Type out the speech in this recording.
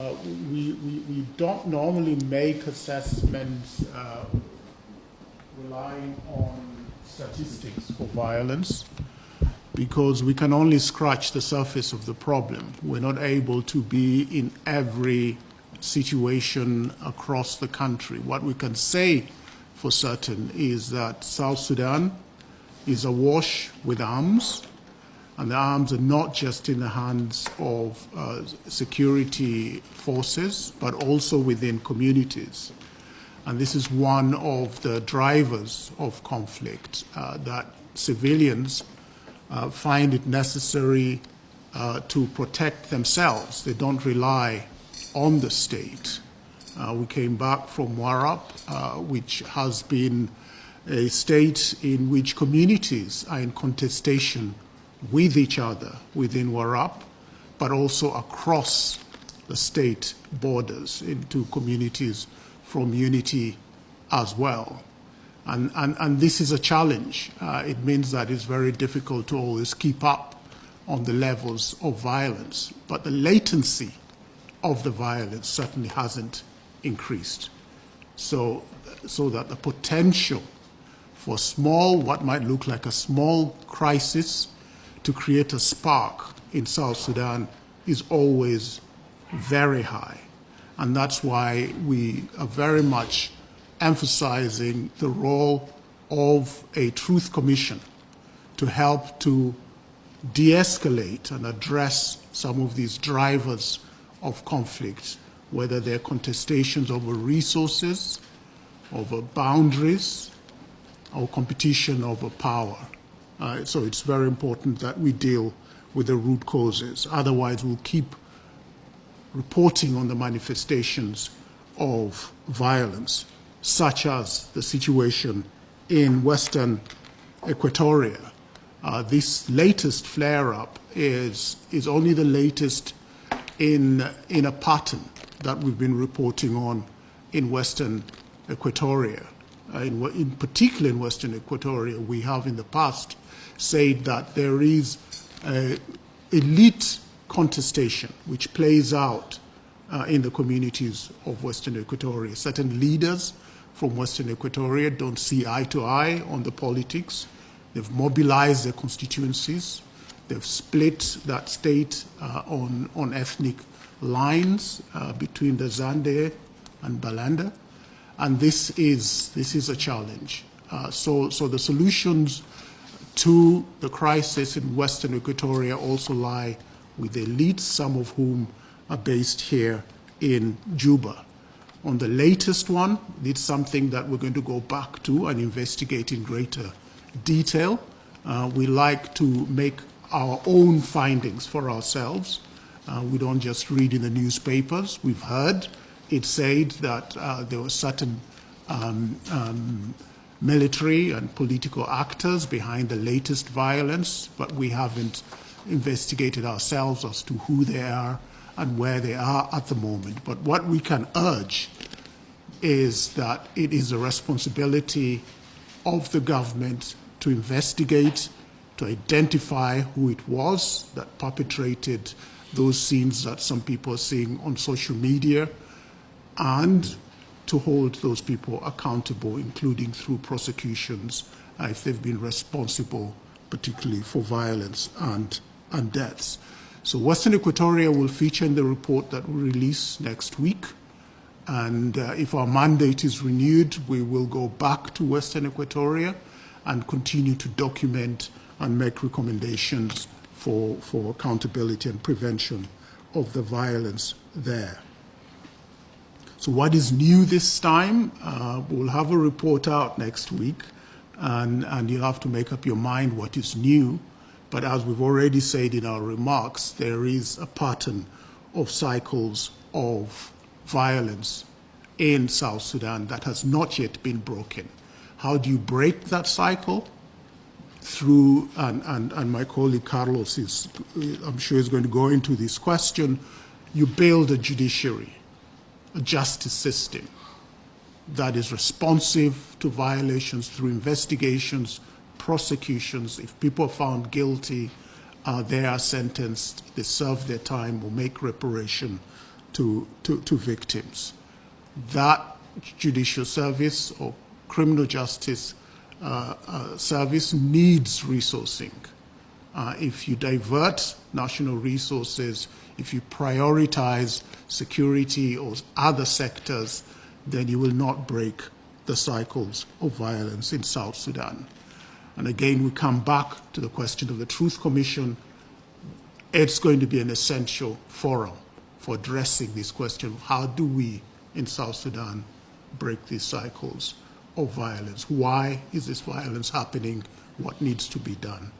We don't normally make assessments relying on statistics for violence because we can only scratch the surface of the problem. We're not able to be in every situation across the country. What we can say for certain is that South Sudan is awash with arms, and the arms are not just in the hands of security forces, but also within communities. And this is one of the drivers of conflict, that civilians find it necessary to protect themselves. They don't rely on the state. We came back from Warab, which has been a state in which communities are in contestation with each other within Warab, but also across the state borders into communities from unity as well. And this is a challenge. It means that it's very difficult to always keep up on the levels of violence, but the latency of the violence certainly hasn't increased. So that the potential for what might look like a small crisis to create a spark in South Sudan is always very high. And that's why we are very much emphasizing the role of a truth commission to help to de-escalate and address some of these drivers of conflict, whether they're contestations over resources, over boundaries, or competition over power. So it's very important that we deal with the root causes. Otherwise, we'll keep reporting on the manifestations of violence, such as the situation in Western Equatoria. This latest flare-up is only the latest in a pattern that we've been reporting on in Western Equatoria. In particular in Western Equatoria, we have in the past said that there is elite contestation which plays out in the communities of Western Equatoria. Certain leaders from Western Equatoria don't see eye to eye on the politics. They've mobilized their constituencies. They've split that state on ethnic lines between the Zande and Balanda. And this is a challenge. So the solutions to the crisis in Western Equatoria also lie with elites, some of whom are based here in Juba. On the latest one, it's something that we're going to go back to and investigate in greater detail. We like to make our own findings for ourselves. We don't just read in the newspapers. We've heard it said that there were certain military and political actors behind the latest violence, but we haven't investigated ourselves as to who they are and where they are at the moment. But what we can urge is that it is a responsibility of the government to investigate, to identify who it was that perpetrated those scenes that some people are seeing on social media, and to hold those people accountable, including through prosecutions if they've been responsible, particularly for violence and deaths. So Western Equatoria will feature in the report that we release next week. And if our mandate is renewed, we will go back to Western Equatoria and continue to document and make recommendations for accountability and prevention of the violence there. So what is new this time? We'll have a report out next week, and you'll have to make up your mind what is new. But as we've already said in our remarks, there is a pattern of cycles of violence in South Sudan that has not yet been broken. How do you break that cycle? Through, and my colleague Carlos is, I'm sure, is going to go into this question, you build a judiciary, a justice system that is responsive to violations through investigations, prosecutions. If people are found guilty, they are sentenced, they serve their time or make reparation to victims. That judicial service or criminal justice service needs resourcing. If you divert national resources, if you prioritize security or other sectors, then you will not break the cycles of violence in South Sudan. And again, we come back to the question of the Truth Commission. It's going to be an essential forum for addressing this question of how do we in South Sudan break these cycles of violence? Why is this violence happening? What needs to be done?